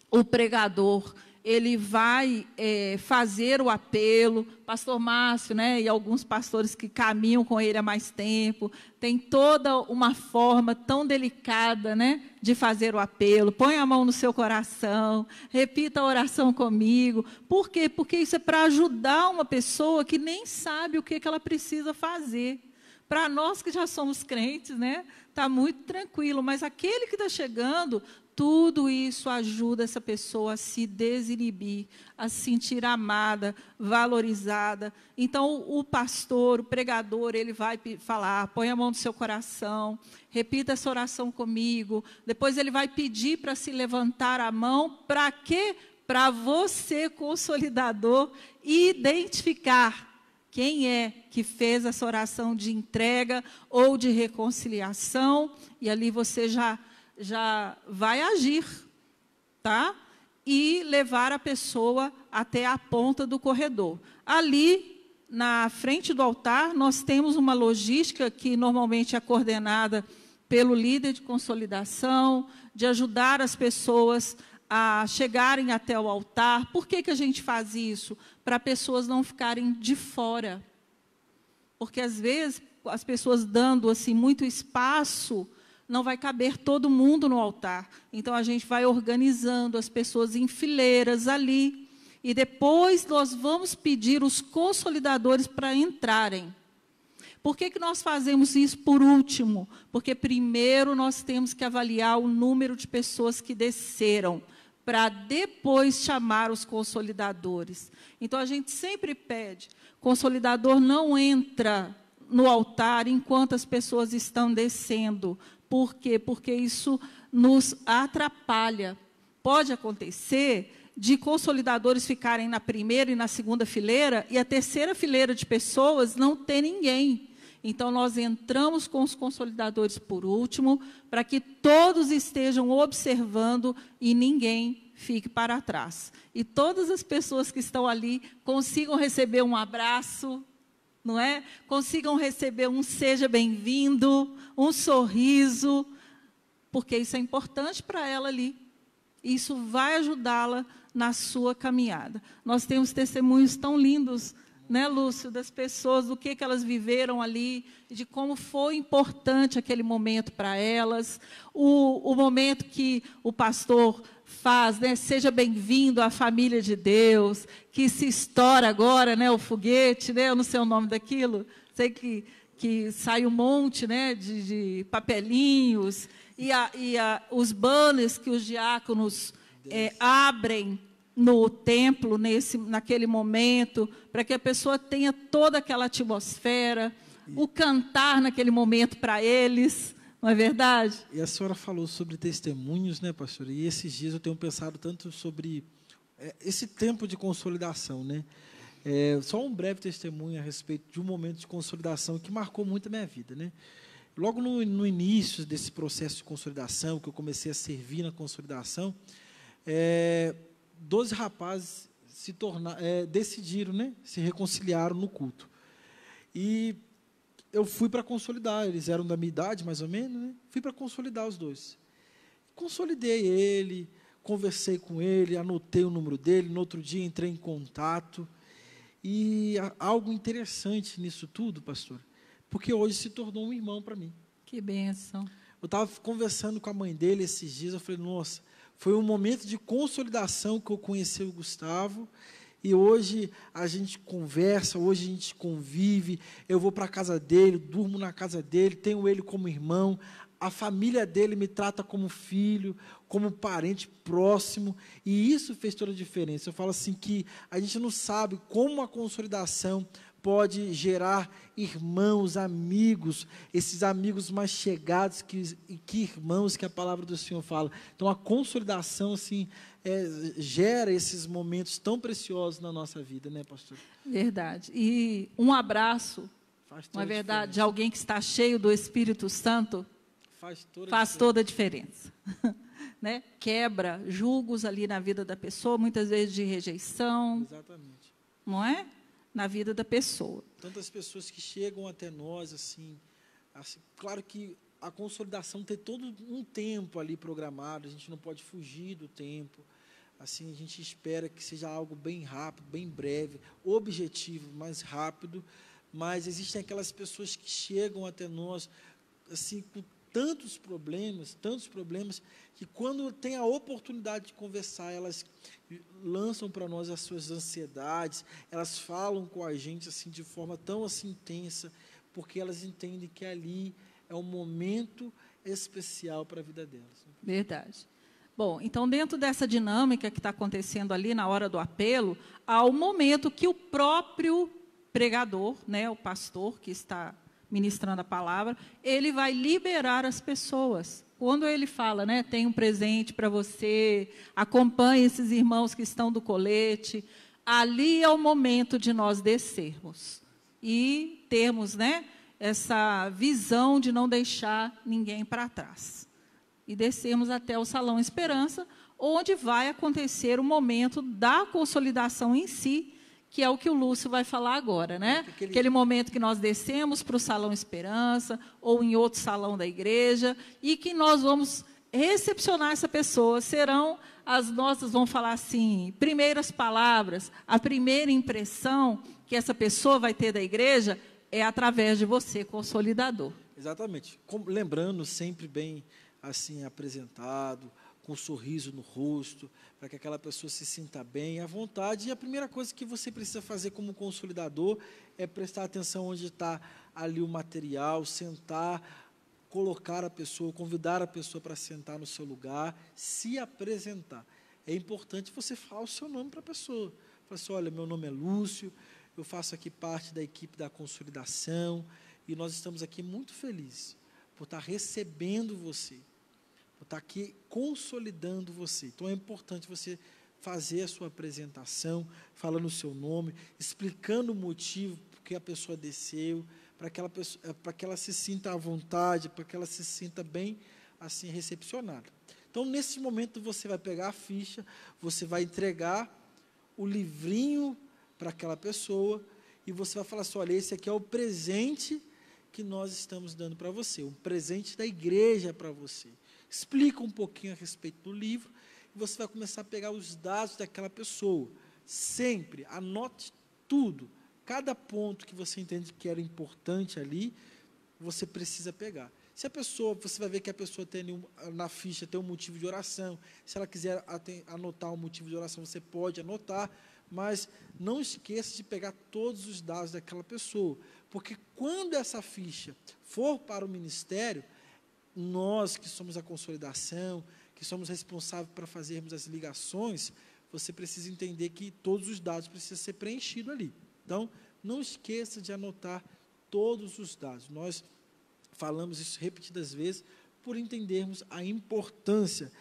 o pregador, ele vai fazer o apelo, pastor Márcio, né, e alguns pastores que caminham com ele há mais tempo, tem toda uma forma tão delicada, né, de fazer o apelo. Põe a mão no seu coração, repita a oração comigo. Por quê? Porque isso é para ajudar uma pessoa que nem sabe o que ela precisa fazer. Para nós que já somos crentes, né, está muito tranquilo, mas aquele que está chegando, tudo isso ajuda essa pessoa a se desinibir, a se sentir amada, valorizada. Então, o pastor, o pregador, ele vai falar, põe a mão no seu coração, repita essa oração comigo. Depois ele vai pedir para se levantar a mão, para quê? Para você, consolidador, identificar quem é que fez essa oração de entrega ou de reconciliação, e ali você já vai agir, tá? E levar a pessoa até a ponta do corredor. Ali, na frente do altar, nós temos uma logística que normalmente é coordenada pelo líder de consolidação, de ajudar as pessoas a chegarem até o altar. Por que a gente faz isso? Para pessoas não ficarem de fora. Porque, às vezes, as pessoas dando assim, muito espaço, não vai caber todo mundo no altar. Então, a gente vai organizando as pessoas em fileiras ali. E depois nós vamos pedir os consolidadores para entrarem. Por que nós fazemos isso por último? Porque primeiro nós temos que avaliar o número de pessoas que desceram, para depois chamar os consolidadores. Então, a gente sempre pede, consolidador não entra no altar enquanto as pessoas estão descendo. Por quê? Porque isso nos atrapalha. Pode acontecer de consolidadores ficarem na primeira e na segunda fileira e a terceira fileira de pessoas não ter ninguém. Então, nós entramos com os consolidadores por último, para que todos estejam observando e ninguém fique para trás. E todas as pessoas que estão ali consigam receber um abraço, não é? Consigam receber um seja bem-vindo, um sorriso, porque isso é importante para ela ali. Isso vai ajudá-la na sua caminhada. Nós temos testemunhos tão lindos, né, Lúcio, das pessoas, do que elas viveram ali, de como foi importante aquele momento para elas, o momento que o pastor faz, né, seja bem-vindo à família de Deus, que se estoura agora, né, o foguete, né, eu não sei o nome daquilo, sei que sai um monte, né, de papelinhos, e os banners que os diáconos abrem no templo, naquele momento, para que a pessoa tenha toda aquela atmosfera, o cantar naquele momento para eles, não é verdade? E a senhora falou sobre testemunhos, né, pastora? E esses dias eu tenho pensado tanto sobre esse tempo de consolidação, né? Só um breve testemunho a respeito de um momento de consolidação que marcou muito a minha vida, né? Logo no início desse processo de consolidação, que eu comecei a servir na consolidação, 12 rapazes decidiram, né, se reconciliaram no culto. E eu fui para consolidar, eles eram da minha idade, mais ou menos, né? Fui para consolidar os dois. Consolidei ele, conversei com ele, anotei o número dele, no outro dia entrei em contato. E algo interessante nisso tudo, pastor, porque hoje se tornou um irmão para mim. Que bênção. Eu estava conversando com a mãe dele esses dias, eu falei, nossa, foi um momento de consolidação que eu conheci o Gustavo, e hoje a gente conversa, hoje a gente convive, eu vou para a casa dele, durmo na casa dele, tenho ele como irmão, a família dele me trata como filho, como parente próximo, e isso fez toda a diferença. Eu falo assim que a gente não sabe como a consolidação pode gerar irmãos, amigos, esses amigos mais chegados que irmãos que a palavra do Senhor fala. Então, a consolidação, assim, gera esses momentos tão preciosos na nossa vida, né, pastor? Verdade. E um abraço, não é verdade, de alguém que está cheio do Espírito Santo, faz toda a diferença. Né? Quebra julgos ali na vida da pessoa, muitas vezes de rejeição. Exatamente. Não é? na vida da pessoa. Tantas pessoas que chegam até nós, assim, claro que a consolidação tem todo um tempo ali programado, a gente não pode fugir do tempo. Assim, a gente espera que seja algo bem rápido, bem breve, objetivo, mais rápido, mas existem aquelas pessoas que chegam até nós, assim, com tantos problemas, que quando tem a oportunidade de conversar, elas lançam para nós as suas ansiedades, elas falam com a gente, assim, de forma tão, assim, intensa, porque elas entendem que ali é um momento especial para a vida delas. Verdade. Bom, então, dentro dessa dinâmica que está acontecendo ali na hora do apelo, há um momento que o próprio pregador, né, o pastor que está ministrando a palavra, ele vai liberar as pessoas. Quando ele fala, né, tem um presente para você, acompanhe esses irmãos que estão do colete, ali é o momento de nós descermos e termos, né, essa visão de não deixar ninguém para trás. E descermos até o Salão Esperança, onde vai acontecer o momento da consolidação em si, que é o que o Lúcio vai falar agora, né? Aquele momento que nós descemos para o Salão Esperança, ou em outro salão da igreja, e que nós vamos recepcionar essa pessoa. Serão as nossas, vamos falar assim, primeiras palavras, a primeira impressão que essa pessoa vai ter da igreja é através de você, consolidador. Exatamente. Lembrando sempre bem assim apresentado, com um sorriso no rosto, para que aquela pessoa se sinta bem, à vontade. E a primeira coisa que você precisa fazer como consolidador é prestar atenção onde está ali o material, sentar, colocar a pessoa, convidar a pessoa para sentar no seu lugar, se apresentar. É importante você falar o seu nome para a pessoa. Fala assim, olha, meu nome é Lúcio, eu faço aqui parte da equipe da consolidação, e nós estamos aqui muito felizes por estar recebendo você, por estar aqui consolidando você. Então, é importante você fazer a sua apresentação, falando o seu nome, explicando o motivo por que a pessoa desceu, para que ela se sinta à vontade, para que ela se sinta bem, assim, recepcionada. Então, nesse momento, você vai pegar a ficha, você vai entregar o livrinho para aquela pessoa, e você vai falar assim, olha, esse aqui é o presente que nós estamos dando para você, um presente da igreja para você. Explica um pouquinho a respeito do livro, e você vai começar a pegar os dados daquela pessoa. Sempre, anote tudo, cada ponto que você entende que era importante ali, você precisa pegar. Se a pessoa, você vai ver que a pessoa tem na ficha tem um motivo de oração, se ela quiser anotar um motivo de oração, você pode anotar, mas não esqueça de pegar todos os dados daquela pessoa, porque quando essa ficha for para o ministério, nós que somos a consolidação, que somos responsáveis para fazermos as ligações, você precisa entender que todos os dados precisam ser preenchidos ali. Então, não esqueça de anotar todos os dados. Nós falamos isso repetidas vezes, por entendermos a importância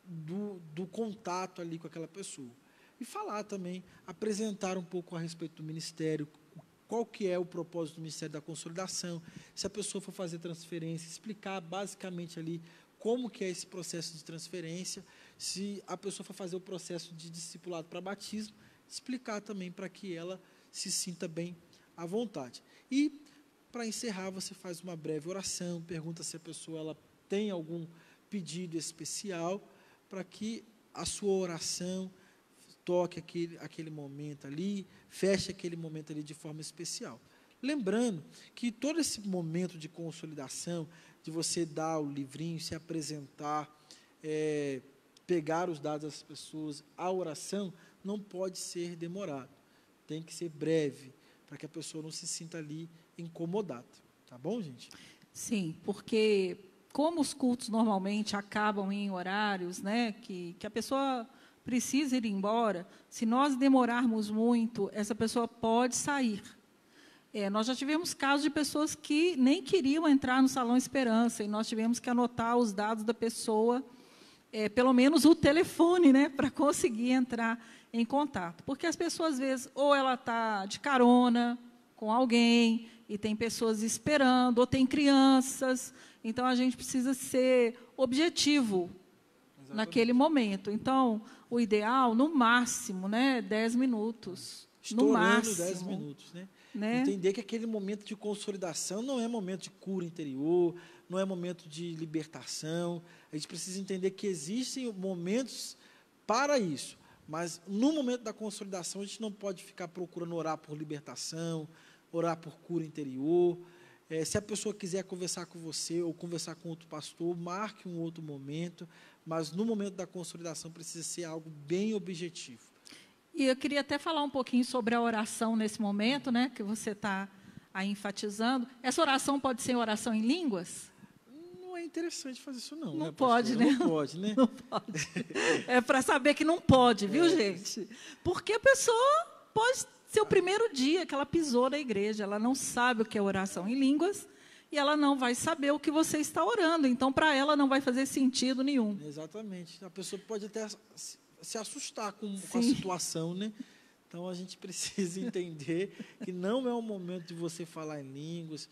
do contato ali com aquela pessoa. E falar também, apresentar um pouco a respeito do ministério, qual que é o propósito do Ministério da Consolidação, se a pessoa for fazer transferência, explicar basicamente ali como que é esse processo de transferência, se a pessoa for fazer o processo de discipulado para batismo, explicar também para que ela se sinta bem à vontade. E, para encerrar, você faz uma breve oração, pergunta se a pessoa ela tem algum pedido especial, para que a sua oração toque aquele momento ali, feche aquele momento ali de forma especial. Lembrando que todo esse momento de consolidação, de você dar o livrinho, se apresentar, pegar os dados das pessoas, a oração não pode ser demorado, tem que ser breve, para que a pessoa não se sinta ali incomodada. Tá bom, gente? Sim, porque como os cultos normalmente acabam em horários, né, que a pessoa precisa ir embora, se nós demorarmos muito, essa pessoa pode sair. Nós já tivemos casos de pessoas que nem queriam entrar no Salão Esperança, e nós tivemos que anotar os dados da pessoa, pelo menos o telefone, né, para conseguir entrar em contato. Porque as pessoas, às vezes, ou ela está de carona com alguém, e tem pessoas esperando, ou tem crianças, então a gente precisa ser objetivo naquele momento. Então, o ideal, no máximo, né, 10 minutos. Estourando no máximo, 10 minutos, né? né? Entender que aquele momento de consolidação não é momento de cura interior, não é momento de libertação. A gente precisa entender que existem momentos para isso, mas no momento da consolidação a gente não pode ficar procurando orar por libertação, orar por cura interior. Se a pessoa quiser conversar com você ou conversar com outro pastor, marque um outro momento, mas no momento da consolidação precisa ser algo bem objetivo. E eu queria até falar um pouquinho sobre a oração nesse momento, né, que você está aí enfatizando. Essa oração pode ser oração em línguas? Não é interessante fazer isso, não. Não né, pode, né? Não pode, né? Não pode. É para saber que não pode, viu, gente? Porque a pessoa pode ser o primeiro dia que ela pisou na igreja, ela não sabe o que é oração em línguas e ela não vai saber o que você está orando. Então, para ela, não vai fazer sentido nenhum. Exatamente. A pessoa pode até se assustar com a situação, né? Então, a gente precisa entender que não é o momento de você falar em línguas,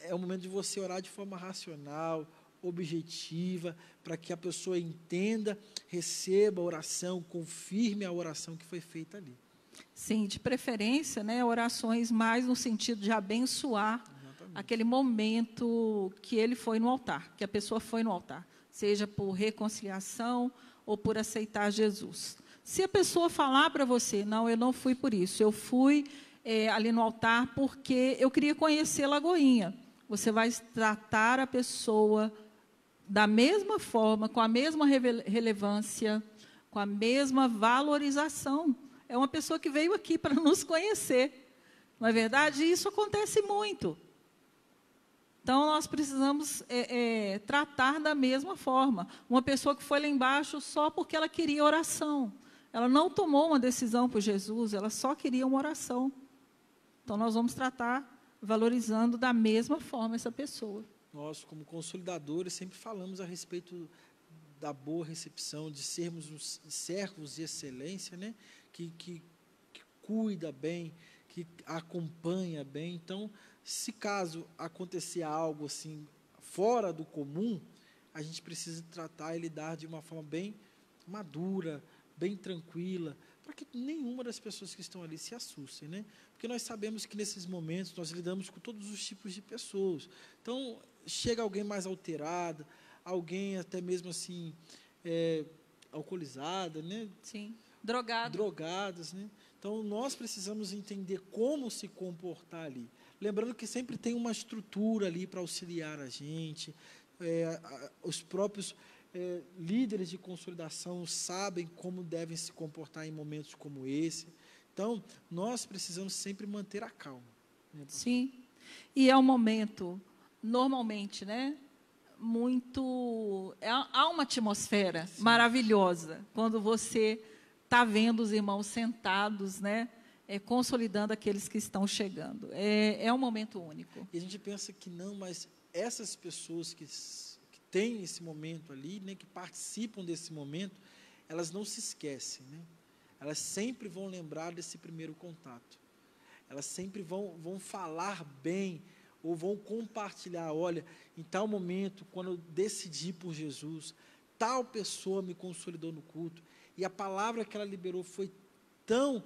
é o momento de você orar de forma racional, objetiva, para que a pessoa entenda, receba a oração, confirme a oração que foi feita ali. Sim, de preferência, né, orações mais no sentido de abençoar aquele momento que ele foi no altar, que a pessoa foi no altar, seja por reconciliação ou por aceitar Jesus. Se a pessoa falar para você, não, eu não fui por isso, eu fui ali no altar porque eu queria conhecer Lagoinha, você vai tratar a pessoa da mesma forma, com a mesma relevância, com a mesma valorização. É uma pessoa que veio aqui para nos conhecer, não é verdade? E isso acontece muito. Então, nós precisamos tratar da mesma forma. Uma pessoa que foi lá embaixo só porque ela queria oração. Ela não tomou uma decisão por Jesus, ela só queria uma oração. Então, nós vamos tratar valorizando da mesma forma essa pessoa. Nós, como consolidadores, sempre falamos a respeito da boa recepção, de sermos uns servos de excelência, né? Que cuida bem, que acompanha bem. Então, se caso acontecer algo assim fora do comum, a gente precisa tratar e lidar de uma forma bem madura, bem tranquila, para que nenhuma das pessoas que estão ali se assustem, né? Porque nós sabemos que nesses momentos nós lidamos com todos os tipos de pessoas. Então, chega alguém mais alterado, alguém até mesmo assim alcoolizada, né? Sim, drogadas, né? Então, nós precisamos entender como se comportar ali. Lembrando que sempre tem uma estrutura ali para auxiliar a gente, os próprios líderes de consolidação sabem como devem se comportar em momentos como esse. Então, nós precisamos sempre manter a calma. Né, sim, e é um momento, normalmente, né, há uma atmosfera maravilhosa, quando você está vendo os irmãos sentados, né, consolidando aqueles que estão chegando. É um momento único. E a gente pensa que não, mas essas pessoas que têm esse momento ali, né, que participam desse momento, elas não se esquecem, né? Elas sempre vão lembrar desse primeiro contato. Elas sempre vão falar bem, ou vão compartilhar, olha, em tal momento, quando eu decidi por Jesus, tal pessoa me consolidou no culto, e a palavra que ela liberou foi tão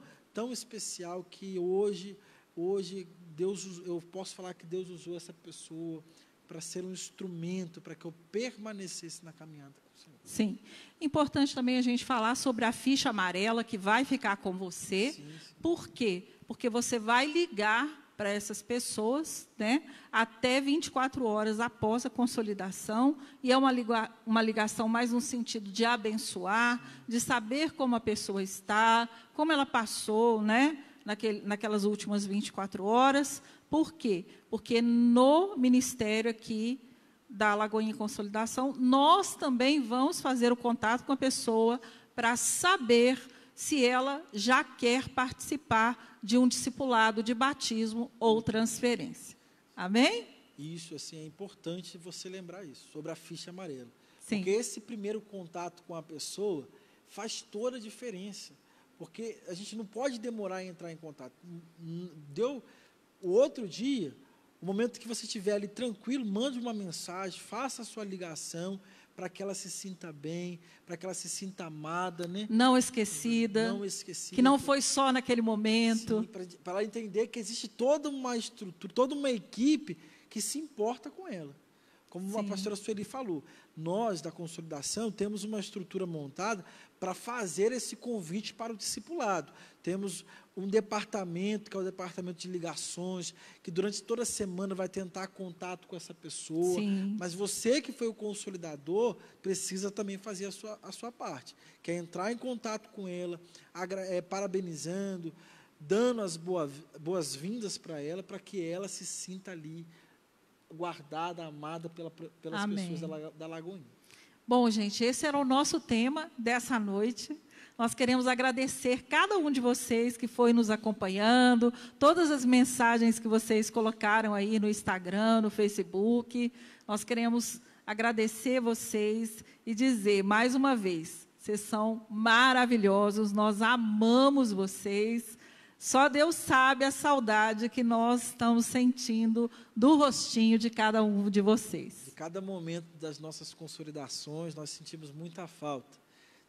especial que hoje eu posso falar que Deus usou essa pessoa para ser um instrumento, para que eu permanecesse na caminhada com o Senhor. Sim. Importante também a gente falar sobre a ficha amarela que vai ficar com você. Sim. Por quê? Porque você vai ligar para essas pessoas, né, até 24 horas após a consolidação, e é uma ligação mais no sentido de abençoar, de saber como a pessoa está, como ela passou, né, naquelas últimas 24 horas. Por quê? Porque no ministério aqui da Lagoinha Consolidação, nós também vamos fazer o contato com a pessoa para saber se ela já quer participar de um discipulado de batismo ou transferência. Amém? Isso, assim, é importante você lembrar isso, sobre a ficha amarela. Sim. Porque esse primeiro contato com a pessoa faz toda a diferença. Porque a gente não pode demorar em entrar em contato. Deu o outro dia, o momento que você estiver ali tranquilo, mande uma mensagem, faça a sua ligação, para que ela se sinta bem, para que ela se sinta amada, né? Não esquecida. Não esquecida. Que não foi só naquele momento. Para ela entender que existe toda uma estrutura, toda uma equipe que se importa com ela. Como a pastora Sueli falou, nós, da Consolidação, temos uma estrutura montada para fazer esse convite para o discipulado. Temos um departamento, que é o departamento de ligações, que durante toda a semana vai tentar contato com essa pessoa. Sim. Mas você que foi o consolidador, precisa também fazer a sua parte, que é entrar em contato com ela, parabenizando, dando as boas-vindas para ela, para que ela se sinta ali guardada, amada pelas Amém. pessoas da Lagoinha. Bom, gente, esse era o nosso tema dessa noite. Nós queremos agradecer cada um de vocês que foi nos acompanhando, todas as mensagens que vocês colocaram aí no Instagram, no Facebook. Nós queremos agradecer vocês e dizer, mais uma vez, vocês são maravilhosos, nós amamos vocês. Só Deus sabe a saudade que nós estamos sentindo do rostinho de cada um de vocês. De cada momento das nossas consolidações, nós sentimos muita falta.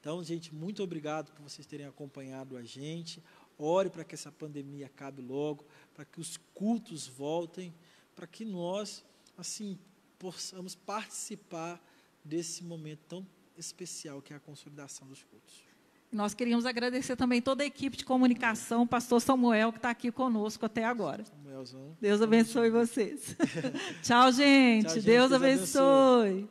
Então, gente, muito obrigado por vocês terem acompanhado a gente. Ore para que essa pandemia acabe logo, para que os cultos voltem, para que nós, assim, possamos participar desse momento tão especial que é a consolidação dos cultos. Nós queríamos agradecer também toda a equipe de comunicação, o pastor Samuel, que está aqui conosco até agora. Samuelzão. Deus abençoe vocês. Tchau, gente. Tchau, gente. Deus abençoe.